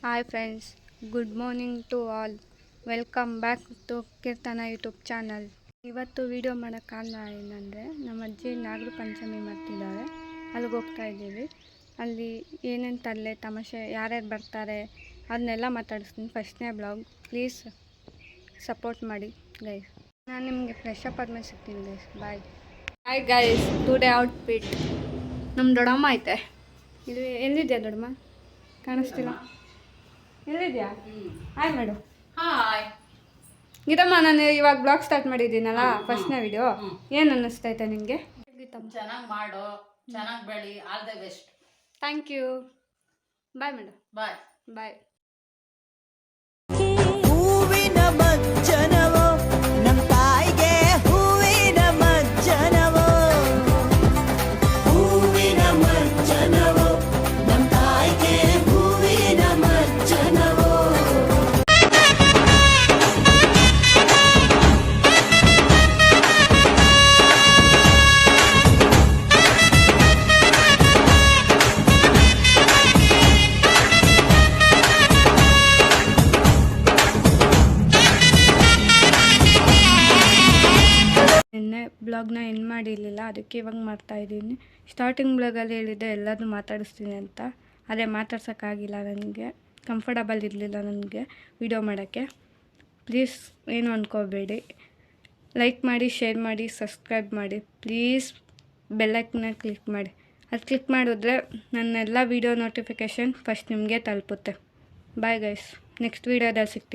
Hi friends, good morning to all. Welcome back to Keerthana YouTube channel. ಇವತ್ತು video ಮಾಡೋಕ್ಕೆ ಕಾರಣ ಏನಂದರೆ, ನಮ್ಮ ಅಜ್ಜಿ ನಾಗರ ಪಂಚಮಿ ಮಾಡ್ತಿದ್ದಾರೆ. ಅಲ್ಲಿಗೆ ಹೋಗ್ತಾ ಇದ್ದೀವಿ. ಅಲ್ಲಿ ಏನೇನು ತರಲೆ ತಮಾಷೆ ಯಾರ್ಯಾರು ಬರ್ತಾರೆ ಅದನ್ನೆಲ್ಲ ಮಾತಾಡಿಸ್ತೀನಿ. ಫಸ್ಟ್ನೇ ಬ್ಲಾಗ್, ಪ್ಲೀಸ್ ಸಪೋರ್ಟ್ ಮಾಡಿ ಗೈಸ್. ನಾನು ನಿಮಗೆ ಫ್ರೆಶ್ ಅಪ್ ಆದ್ಮೇಲೆ ಸಿಗ್ತೀನಿ ಗೈಸ್. ಬಾಯ್. ಹಾಯ್ ಗೈಸ್, ಟುಡೇ ಔಟ್ಫಿಟ್ ನಮ್ಮ ದೊಡ್ಡಮ್ಮ ಐತೆ. ಇದು ಎಲ್ಲಿದೆಯಾ ದೊಡ್ಡಮ್ಮ? ಕಾಣಿಸ್ತಿಲ್ಲ. ಎಲ್ಲಿದ್ಯಾ? ಹಾಯ್ ಮೇಡು. ಹಾಯ್ ಗೀತಮ್ಮ, ನಾನು ಇವಾಗ ಬ್ಲಾಗ್ ಸ್ಟಾರ್ಟ್ ಮಾಡಿದ್ದೀನಲ್ಲ, ಫಸ್ಟ್ನೇ ವಿಡಿಯೋ. ಏನು ಅನ್ನಿಸ್ತೈತೆ ನಿಮಗೆ? ಚೆನ್ನಾಗಿ ಮಾಡು, ಚೆನ್ನಾಗಿ ಬೆಳಿ. All the best. Thank you. Bye ಮೇಡು. Bye bye. ಹೂವಿನ ಮಜ್ಜನವೋ ನಮ್ಮ ತಾಯಿಗೆ, ಹೂವಿನ ಮಜ್ಜನವೋ, ಹೂವಿನ ಮಜ್ಜನವೋ ನಮ್ಮ ತಾಯಿಗೆ, ಹೂವಿನ ಮಜ್ಜನವೋ. ನಿನ್ನೆ ಬ್ಲಾಗ್ನ ಎಂಡ್ ಮಾಡಿರಲಿಲ್ಲ, ಅದಕ್ಕೆ ಇವಾಗ ಮಾಡ್ತಾಯಿದ್ದೀನಿ. ಸ್ಟಾರ್ಟಿಂಗ್ ಬ್ಲಾಗಲ್ಲಿ ಹೇಳಿದ್ದೆ ಎಲ್ಲದನ್ನೂ ಮಾತಾಡಿಸ್ತೀನಿ ಅಂತ. ಅದೇ ಮಾತಾಡ್ಸೋಕ್ಕಾಗಿಲ್ಲ, ನನಗೆ ಕಂಫರ್ಟಬಲ್ ಇರಲಿಲ್ಲ ನನಗೆ ವಿಡಿಯೋ ಮಾಡೋಕ್ಕೆ. ಪ್ಲೀಸ್ ಏನು ಅಂದ್ಕೋಬೇಡಿ. ಲೈಕ್ ಮಾಡಿ, ಶೇರ್ ಮಾಡಿ, ಸಬ್ಸ್ಕ್ರೈಬ್ ಮಾಡಿ. ಪ್ಲೀಸ್ ಬೆಲ್ಲೈಕನ್ನ ಕ್ಲಿಕ್ ಮಾಡಿ. ಅದು ಕ್ಲಿಕ್ ಮಾಡಿದ್ರೆ ನನ್ನೆಲ್ಲ ವೀಡಿಯೋ ನೋಟಿಫಿಕೇಷನ್ ಫಸ್ಟ್ ನಿಮಗೆ ತಲುಪುತ್ತೆ. ಬಾಯ್ ಗೈಸ್, ನೆಕ್ಸ್ಟ್ ವೀಡಿಯೋದಲ್ಲಿ ಸಿಗ್ತೀನಿ.